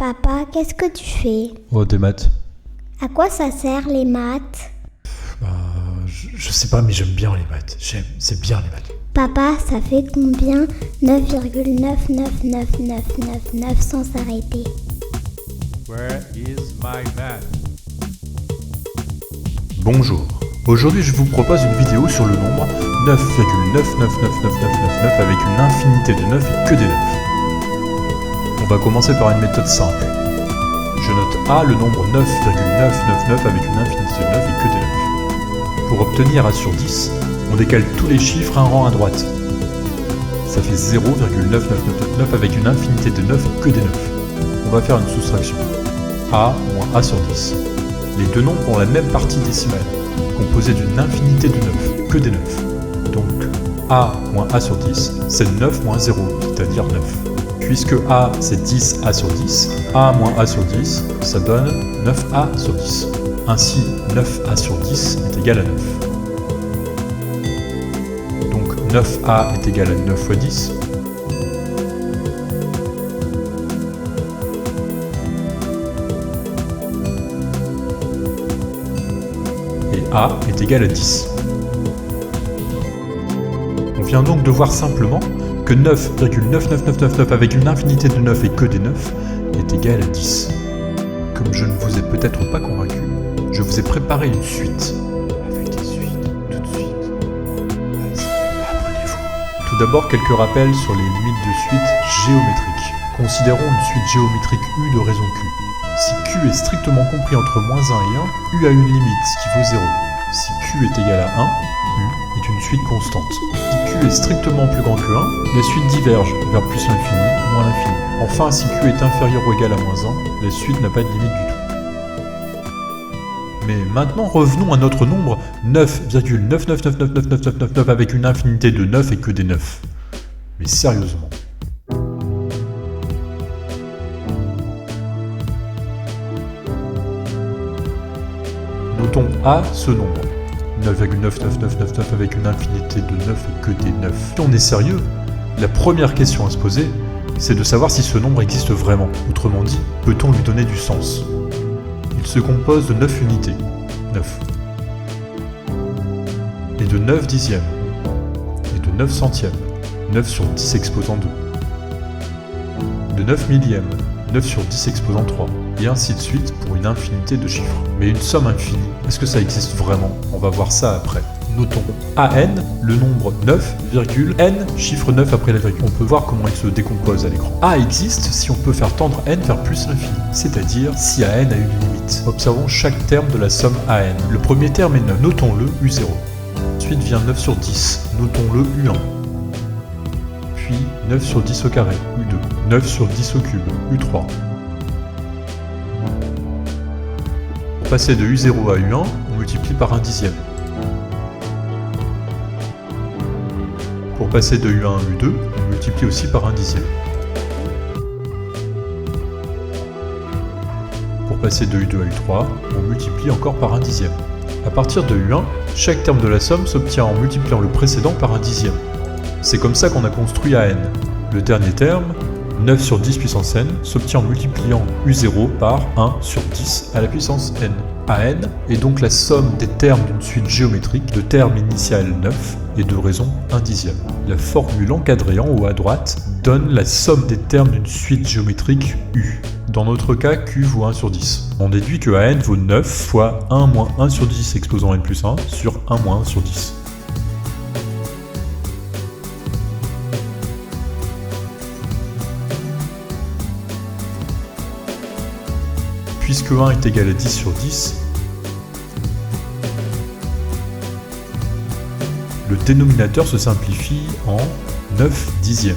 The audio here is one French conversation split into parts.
Papa, qu'est-ce que tu fais? Oh, des maths. À quoi ça sert les maths? Je sais pas, mais j'aime bien les maths. C'est bien les maths. Papa, ça fait combien 9,99999 sans s'arrêter? Where is my math? Bonjour. Aujourd'hui, je vous propose une vidéo sur le nombre 9,999999 avec une infinité de 9 et que des 9. On va commencer par une méthode simple. Je note A le nombre 9,999 avec une infinité de 9 et que des 9. Pour obtenir A sur 10, on décale tous les chiffres un rang à droite. Ça fait 0,9999 avec une infinité de 9 et que des 9. On va faire une soustraction. A moins A sur 10. Les deux nombres ont la même partie décimale, composée d'une infinité de 9, que des 9. Donc, A moins A sur 10, c'est 9 moins 0, c'est-à-dire 9. Puisque A c'est 10 A sur 10, A moins A sur 10, ça donne 9A sur 10. Ainsi, 9A sur 10 est égal à 9. Donc 9A est égal à 9 fois 10. Et A est égal à 10. On vient donc de voir simplement que 9,99999 avec une infinité de 9 et que des 9 est égal à 10. Comme je ne vous ai peut-être pas convaincu, je vous ai préparé une suite. Avec des suites, tout de suite. Apprenez-vous. Tout d'abord, quelques rappels sur les limites de suite géométriques. Considérons une suite géométrique U de raison Q. Si Q est strictement compris entre -1 et 1, U a une limite qui vaut 0. Si Q est égal à 1, U est une suite constante. Si Q est strictement plus grand que 1, la suite diverge vers plus l'infini, moins l'infini. Enfin, si Q est inférieur ou égal à -1, la suite n'a pas de limite du tout. Mais maintenant, revenons à notre nombre 9,9999999 avec une infinité de 9 et que des 9. Mais sérieusement. Notons A ce nombre. 9,99999 avec une infinité de 9 et que des 9. Si on est sérieux, la première question à se poser, c'est de savoir si ce nombre existe vraiment. Autrement dit, peut-on lui donner du sens? Il se compose de 9 unités, 9, et de 9 dixièmes, et de 9 centièmes, 9 sur 10 exposant 2, de 9 millièmes, 9 sur 10 exposant 3, et ainsi de suite pour une infinité de chiffres. Mais une somme infinie, est-ce que ça existe vraiment? On va voir ça après. Notons AN, le nombre 9, N, chiffre 9 après la virgule. On peut voir comment il se décompose à l'écran. A existe si on peut faire tendre N vers plus l'infini, c'est-à-dire si AN a une limite. Observons chaque terme de la somme AN. Le premier terme est 9, notons-le U0. Ensuite vient 9 sur 10, notons-le U1. Puis 9 sur 10 au carré, U2. 9 sur 10 au cube, U3. Pour passer de U0 à U1, on multiplie par 1 dixième. Pour passer de U1 à U2, on multiplie aussi par 1 dixième. Pour passer de U2 à U3, on multiplie encore par 1 dixième. À partir de U1, chaque terme de la somme s'obtient en multipliant le précédent par 1 dixième. C'est comme ça qu'on a construit AN. Le dernier terme, 9 sur 10 puissance n, s'obtient en multipliant U0 par 1 sur 10 à la puissance n. AN est donc la somme des termes d'une suite géométrique de termes initiales 9 et de raison 1 dixième. La formule encadrée en haut à droite donne la somme des termes d'une suite géométrique U. Dans notre cas, Q vaut 1 sur 10. On déduit que AN vaut 9 fois 1 moins 1 sur 10 exposant n plus 1 sur 1 moins 1 sur 10. Puisque 1 est égal à 10 sur 10, le dénominateur se simplifie en 9 dixièmes.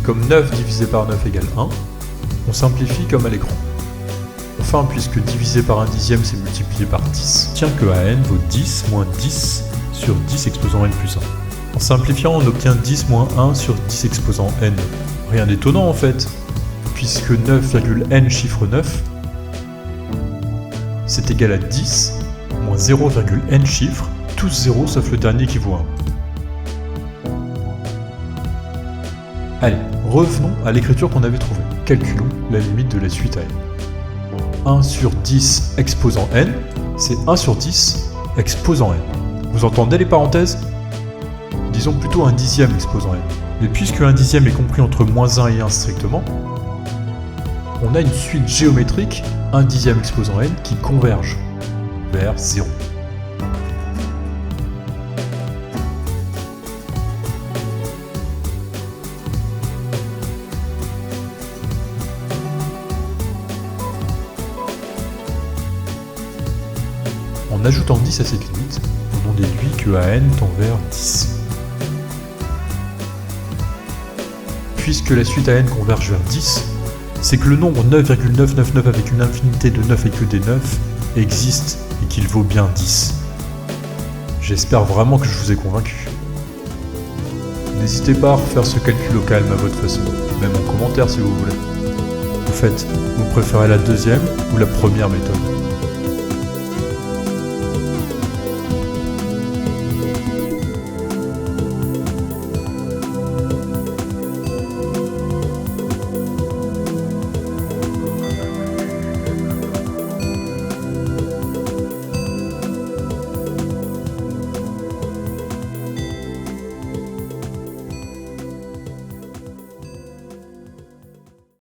Comme 9 divisé par 9 égale 1, on simplifie comme à l'écran. Enfin, puisque divisé par 1 dixième c'est multiplié par 10, tient que AN vaut 10 moins 10 sur 10 exposant n plus 1. En simplifiant, on obtient 10 moins 1 sur 10 exposant n. Rien d'étonnant en fait, puisque 9,n chiffre 9, c'est égal à 10 moins 0,n chiffres, tous 0 sauf le dernier qui vaut 1. Allez, revenons à l'écriture qu'on avait trouvée. Calculons la limite de la suite AN. 1 sur 10 exposant n, c'est 1 sur 10 exposant n. Vous entendez les parenthèses? Disons plutôt un dixième exposant n. Mais puisque un dixième est compris entre moins 1 et 1 strictement, on a une suite géométrique, un dixième exposant n, qui converge vers 0. En ajoutant 10 à cette limite, on en déduit que AN tend vers 10. Puisque la suite AN converge vers 10, c'est que le nombre 9,999 avec une infinité de 9 et que des 9 existe et qu'il vaut bien 10. J'espère vraiment que je vous ai convaincu. N'hésitez pas à refaire ce calcul au calme à votre façon, même en commentaire si vous voulez. Au fait, vous préférez la deuxième ou la première méthode ?